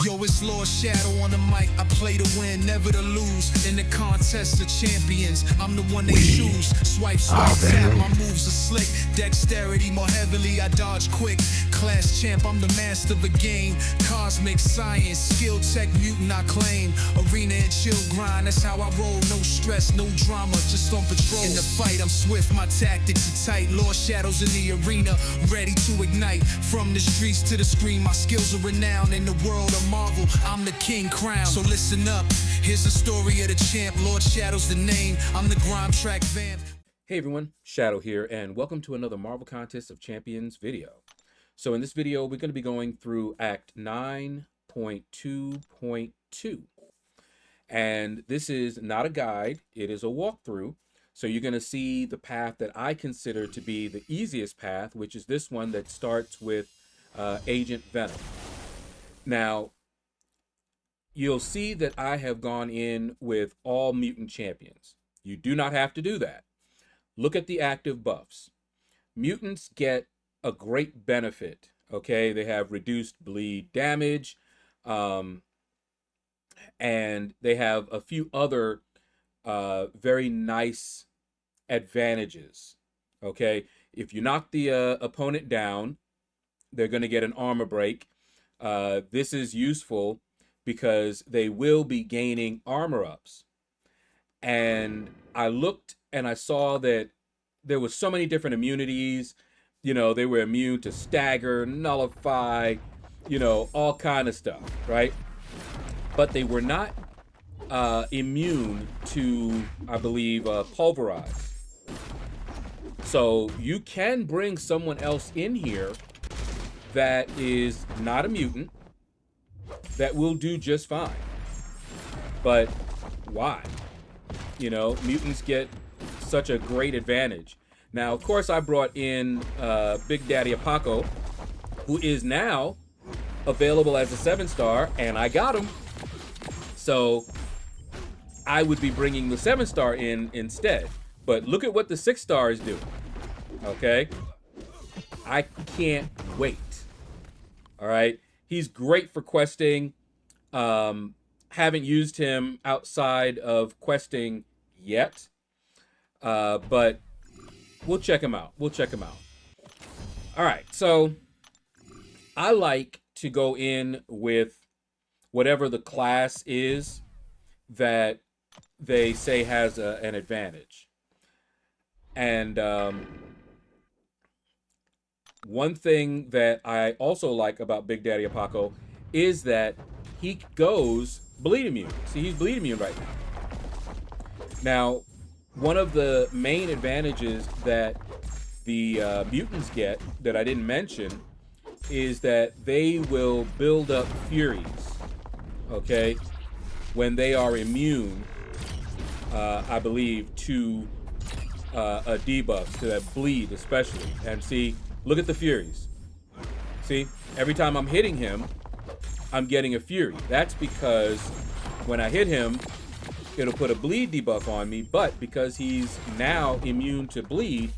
Yo, it's LordShaedow on the mic. I play to win, never to lose. In the contest of champions, I'm the one they choose. Swipe, tap, my moves are slick. Dexterity more heavily, I dodge quick. Class champ, I'm the master of the game. Cosmic science, skill tech mutant I claim. Arena and chill grind, that's how I roll. No stress, no drama, just on patrol. In the fight, I'm swift, my tactics are tight. LordShaedow's in the arena, ready to ignite. From the streets to the screen, my skills are renowned. In the world of Marvel, I'm the king crown. So listen up, here's the story of the champ. LordShaedow's the name, I'm the grime track vamp. Hey everyone, Shadow here, and welcome to another Marvel Contest of Champions video. So in this video, we're going to be going through Act 9.2.2. And this is not a guide, it is a walkthrough. So you're going to see the path that I consider to be the easiest path, which is this one that starts with Agent Venom. Now, you'll see that I have gone in with all mutant champions. You do not have to do that. Look at the active buffs. Mutants get a great benefit, okay? They have reduced bleed damage, and they have a few other very nice advantages, okay? If you knock the opponent down, they're going to get an armor break. This is useful because they will be gaining armor ups. And I looked and I saw that there was so many different immunities. You know, they were immune to stagger, nullify, you know, all kind of stuff, right? But they were not immune to, I believe, pulverize. So you can bring someone else in here that is not a mutant that will do just fine. But why? You know, mutants get such a great advantage. Now, of course, I brought in Big Daddy Apaco, who is now available as a 7-star, and I got him. So I would be bringing the 7-star in instead. But look at what the 6-star is doing. Okay? I can't wait. All right? He's great for questing. Haven't used him outside of questing yet. But we'll check him out. We'll check him out. All right. So I like to go in with whatever the class is that they say has an advantage. And one thing that I also like about Big Daddy Apaco is that he goes bleed immune. See, he's bleed immune right now. Now, one of the main advantages that the mutants get that I didn't mention is that they will build up furies, okay, when they are immune, I believe, to a debuff, to that bleed especially. And see, look at the furies. See, every time I'm hitting him, I'm getting a fury. That's because when I hit him, it'll put a bleed debuff on me, but because he's now immune to bleed,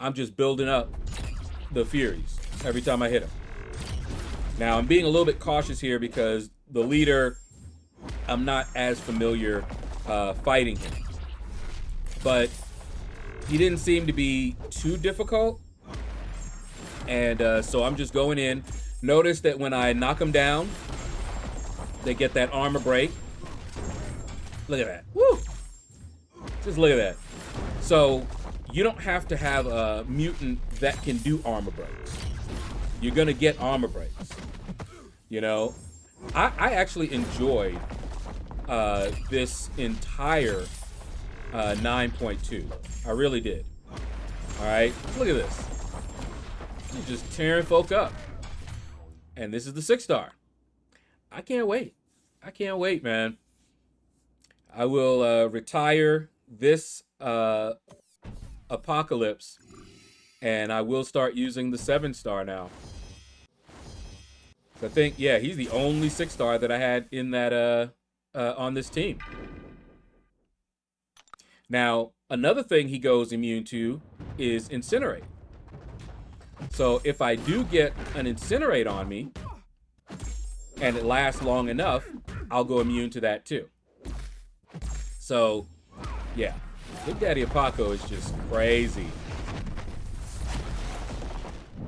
I'm just building up the furies every time I hit him. Now, I'm being a little bit cautious here because the leader, I'm not as familiar fighting him. But he didn't seem to be too difficult. And so I'm just going in. Notice that when I knock them down, they get that armor break. Look at that. Woo! Just look at that. So you don't have to have a mutant that can do armor breaks. You're going to get armor breaks. You know, I actually enjoyed this entire 9.2. I really did. All right, look at this. You're just tearing folk up. And this is the 6-star. I can't wait. I can't wait, man. I will retire this Apocalypse, and I will start using the 7-star now. So I think, yeah, he's the only 6-star that I had in that on this team. Now, another thing he goes immune to is Incinerate. So if I do get an Incinerate on me, and it lasts long enough, I'll go immune to that too. So, yeah, Big Daddy Apaco is just crazy.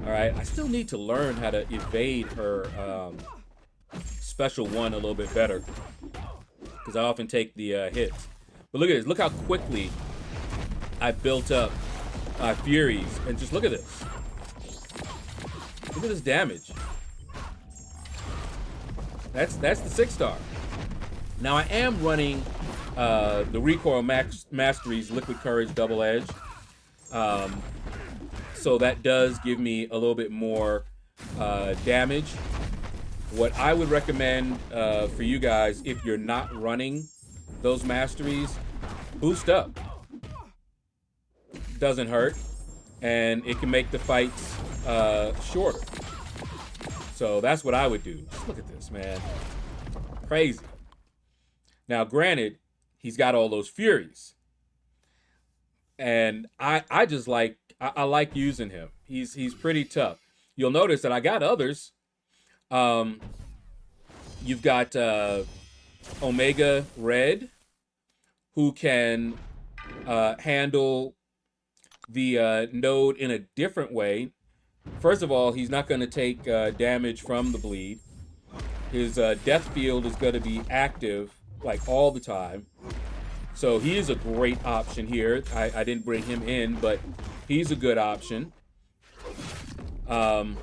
All right, I still need to learn how to evade her special one a little bit better, because I often take the hits. But look at this. Look how quickly I built up Furies. And just look at this. Look at this damage. That's the 6-star. Now, I am running the Recoil Masteries Liquid Courage Double Edge. So that does give me a little bit more damage. What I would recommend for you guys, if you're not running those masteries, boost up. Doesn't hurt, and it can make the fights shorter. So that's what I would do. Just look at this, man. Crazy. Now, granted, he's got all those Furies, and I just like I like using him. He's pretty tough. You'll notice that I got others. You've got Omega Red, who can handle the node in a different way. First of all, he's not going to take damage from the bleed. His death field is going to be active like all the time. So he is a great option here. I didn't bring him in, but he's a good option. Trying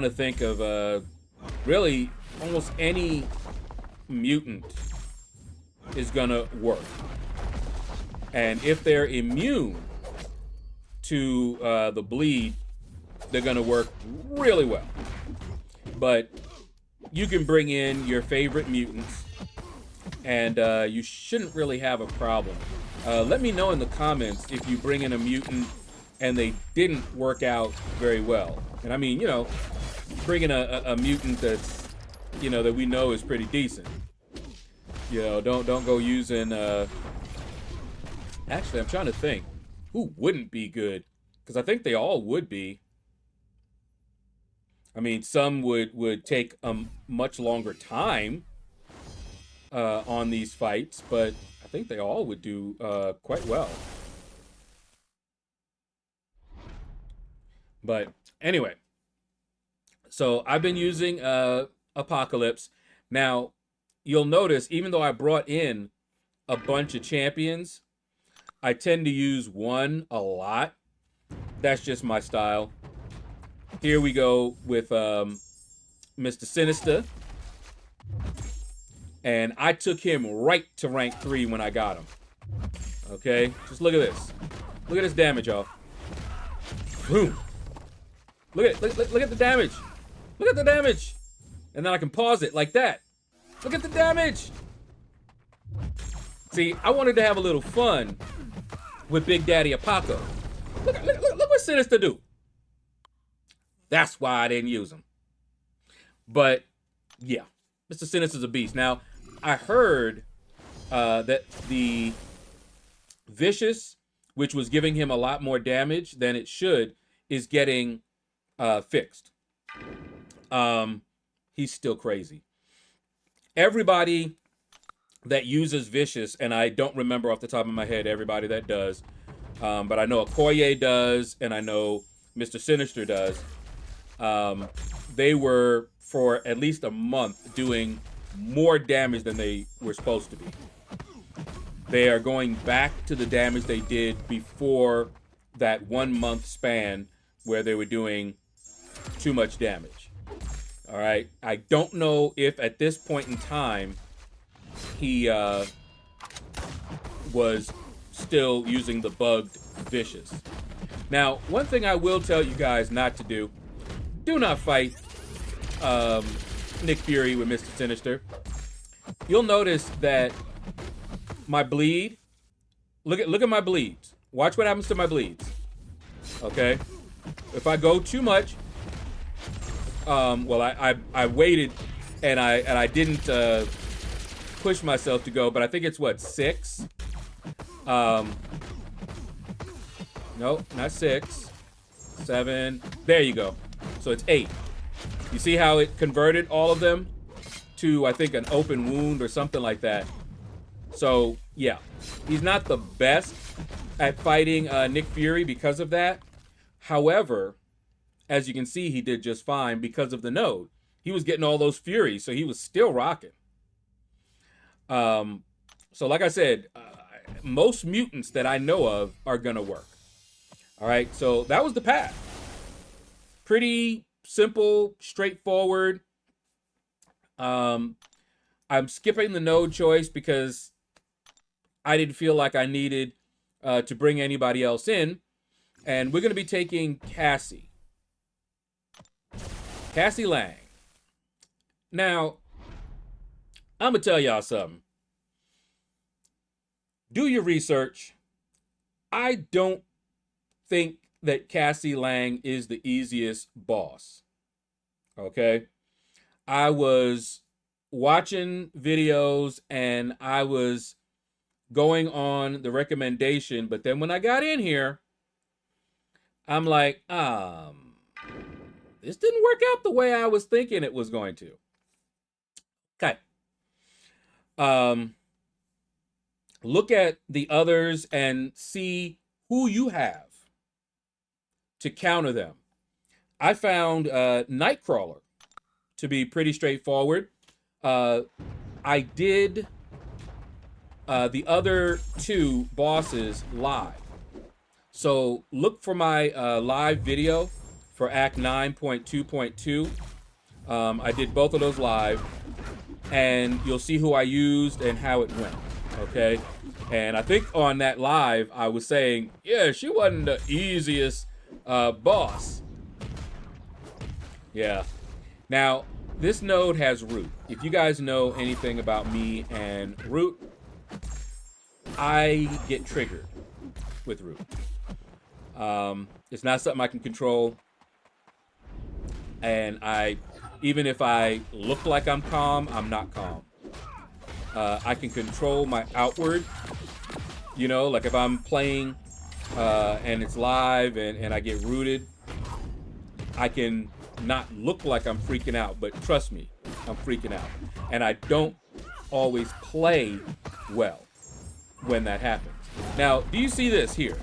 to think of really almost any mutant is gonna work. And if they're immune to the bleed, they're gonna work really well. But you can bring in your favorite mutants, and you shouldn't really have a problem. Let me know in the comments if you bring in a mutant and they didn't work out very well. And I mean, you know, bring in a mutant that's, you know, that we know is pretty decent. You know, don't go using. Actually, I'm trying to think who wouldn't be good, because I think they all would be. I mean, some would take a much longer time on these fights, but I think they all would do quite well. But anyway, so I've been using Apocalypse. Now, you'll notice, even though I brought in a bunch of champions, I tend to use one a lot. That's just my style. Here we go with Mr. Sinister. And I took him right to rank 3 when I got him. Okay, just look at this. Look at this damage, y'all. Boom. Look at the damage. Look at the damage. And then I can pause it like that. Look at the damage. See, I wanted to have a little fun with Big Daddy Apaco. Look what Sinister do. That's why I didn't use him. But yeah, Mr. Sinister's a beast. Now, I heard that the Vicious, which was giving him a lot more damage than it should, is getting fixed. He's still crazy. Everybody that uses Vicious, and I don't remember off the top of my head everybody that does, but I know Okoye does, and I know Mr. Sinister does. They were, for at least a month, doing more damage than they were supposed to be. They are going back to the damage they did before that 1 month span where they were doing too much damage. All right. I don't know if at this point in time he was still using the bugged Vicious. Now, one thing I will tell you guys not to do: do not fight Nick Fury with Mr. Sinister. You'll notice that my bleed, look at my bleeds. Watch what happens to my bleeds. Okay? If I go too much, well, I waited and I didn't push myself to go, but I think it's what, 6? No, not 6. 7. There you go. So it's 8. You see how it converted all of them to, I think, an open wound or something like that. So, yeah. He's not the best at fighting Nick Fury because of that. However, as you can see, he did just fine because of the node. He was getting all those Furies, so he was still rocking. So like I said, most mutants that I know of are going to work. All right, so that was the path. Pretty simple, straightforward. I'm skipping the node choice because I didn't feel like I needed to bring anybody else in. And we're going to be taking Cassie. Cassie Lang. Now, I'm going to tell y'all something. Do your research. I don't think that Cassie Lang is the easiest boss. Okay? I was watching videos and I was going on the recommendation, but then when I got in here, I'm like, this didn't work out the way I was thinking it was going to. Okay. Look at the others and see who you have to counter them. I found Nightcrawler to be pretty straightforward. I did the other two bosses live. So look for my live video for Act 9.2.2. I did both of those live, and you'll see who I used and how it went. Okay, and I think on that live I was saying, yeah, she wasn't the easiest boss. Yeah. Now this node has root. If you guys know anything about me and root, I get triggered with root. It's not something I can control, and even if I look like I'm calm, I'm not calm. I can control my outward, you know, like if I'm playing and it's live and I get rooted, I can not look like I'm freaking out, but trust me, I'm freaking out. And I don't always play well when that happens. Now, do you see this here?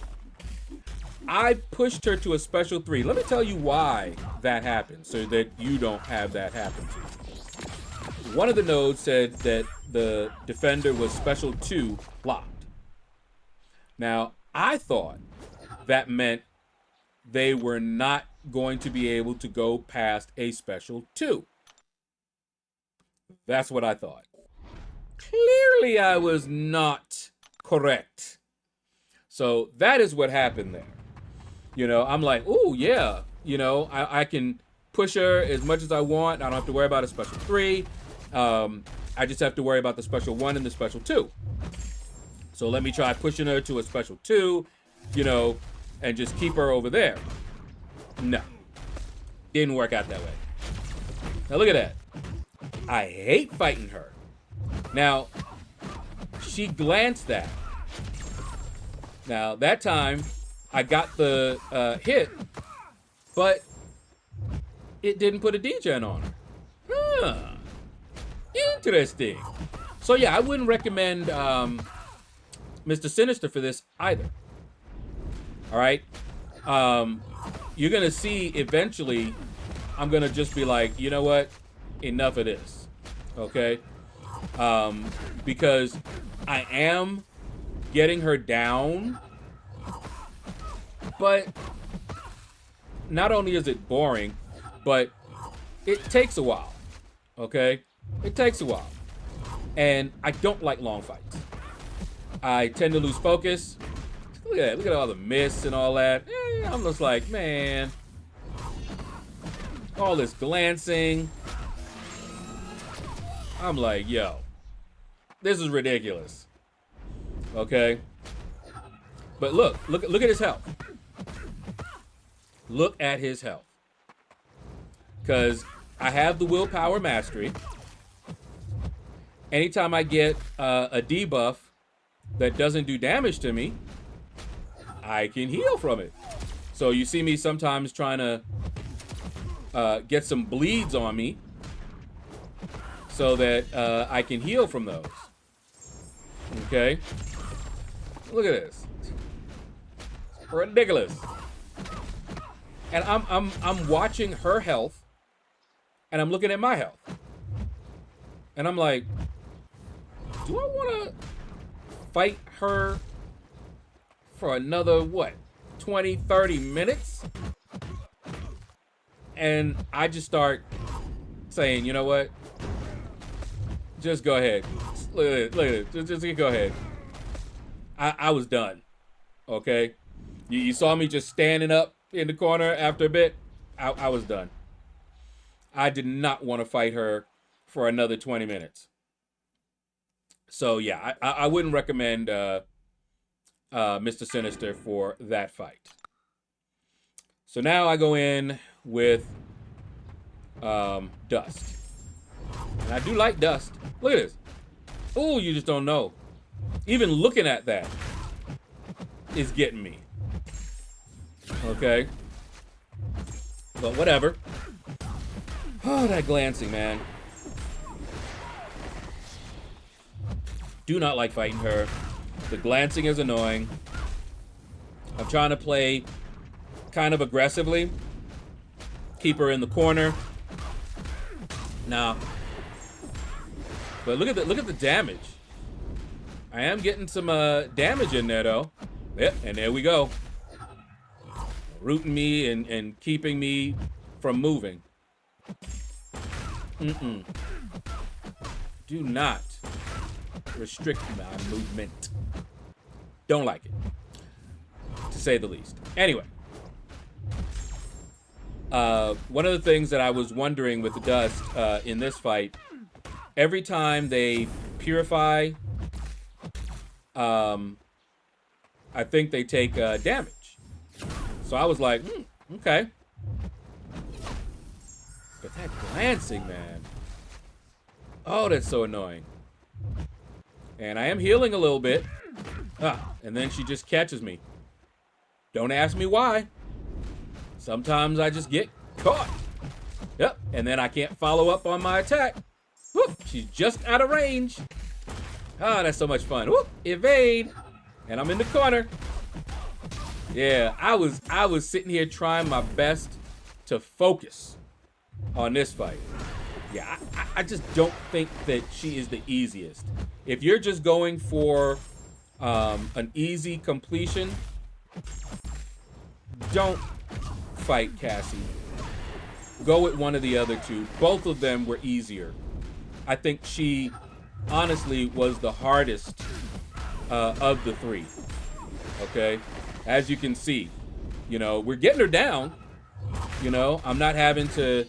I pushed her to a special 3. Let me tell you why that happened so that you don't have that happen to you. One of the nodes said that the defender was special 2 locked. Now, I thought that meant they were not going to be able to go past a special 2. That's what I thought. Clearly, I was not correct. So that is what happened there. You know, I'm like, oh, yeah, you know, I can push her as much as I want. I don't have to worry about a special 3. I just have to worry about the special 1 and the special 2. So let me try pushing her to a special 2, you know, and just keep her over there. No, didn't work out that way. Now look at that. I hate fighting her. Now, she glanced that. Now, that time, I got the hit, but it didn't put a degen on her. Huh. Interesting. So, yeah, I wouldn't recommend Mr. Sinister for this either. All right? You're going to see eventually I'm going to just be like, you know what? Enough of this. Okay? Because I am getting her down, but not only is it boring, but it takes a while. Okay? It takes a while. And I don't like long fights. I tend to lose focus. Look at that. Look at all the miss and all that. I'm just like, man. All this glancing. I'm like, yo. This is ridiculous. Okay? But look at his health. Look at his health. Because I have the willpower mastery. Anytime I get a debuff that doesn't do damage to me, I can heal from it. So you see me sometimes trying to get some bleeds on me so that I can heal from those. Okay, look at this, ridiculous. And I'm watching her health, and I'm looking at my health, and I'm like, do I want to fight her for another, what, 20, 30 minutes? And I just start saying, you know what? Just go ahead. Look at it. Just go ahead. I was done. Okay? You saw me just standing up in the corner after a bit. I was done. I did not want to fight her for another 20 minutes. So yeah, I wouldn't recommend Mr. Sinister for that fight. So now I go in with Dust. And I do like Dust. Look at this. Oh, you just don't know. Even looking at that is getting me. Okay? But whatever. Oh, that glancing, man. Do not like fighting her. The glancing is annoying. I'm trying to play kind of aggressively. Keep her in the corner. Nah. But look at the damage. I am getting some damage in there though. Yep, and there we go. Rooting me and keeping me from moving. Do not restrict my movement. Don't like it, to say the least. Anyway, one of the things that I was wondering with the Dust in this fight, every time they purify, I think they take damage. So I was like, okay. But that glancing, man. Oh, that's so annoying. And I am healing a little bit. And then she just catches me. Don't ask me why. Sometimes I just get caught. Yep, and then I can't follow up on my attack. Whoop, she's just out of range. That's so much fun. Whoop, evade. And I'm in the corner. Yeah, I was sitting here trying my best to focus on this fight. Yeah, I just don't think that she is the easiest. If you're just going for an easy completion, don't fight Cassie. Go with one of the other two. Both of them were easier. I think she honestly was the hardest of the three. Okay? As you can see, you know, we're getting her down. You know, I'm not having to,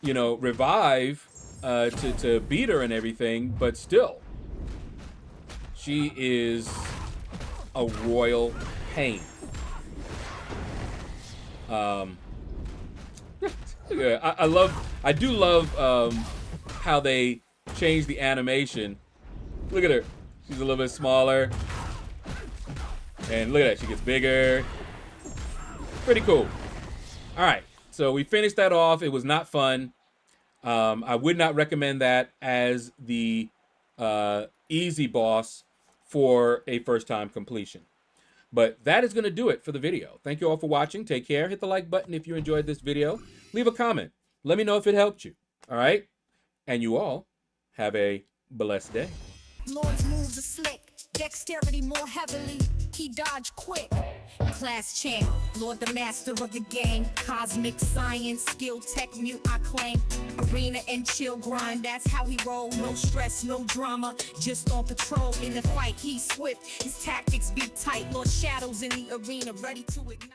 you know, revive to beat her and everything, but still, she is a royal pain. Yeah, I do love how they changed the animation. Look at her. She's a little bit smaller. And look at that, she gets bigger. Pretty cool. All right, so we finished that off. It was not fun. I would not recommend that as the easy boss for a first-time completion. But that is going to do it for the video. Thank you all for watching. Take care. Hit the like button if you enjoyed this video. Leave a comment. Let me know if it helped you. All right? And you all have a blessed day. Lord's moves are slick. Dexterity more heavily. He dodged quick. Class champ, Lord the master of the game. Cosmic science, skill, tech, mute, I claim. Arena and chill grind, that's how he roll. No stress, no drama, just on patrol. In the fight, he's swift, his tactics be tight. LordShaedow's in the arena, ready to ignite.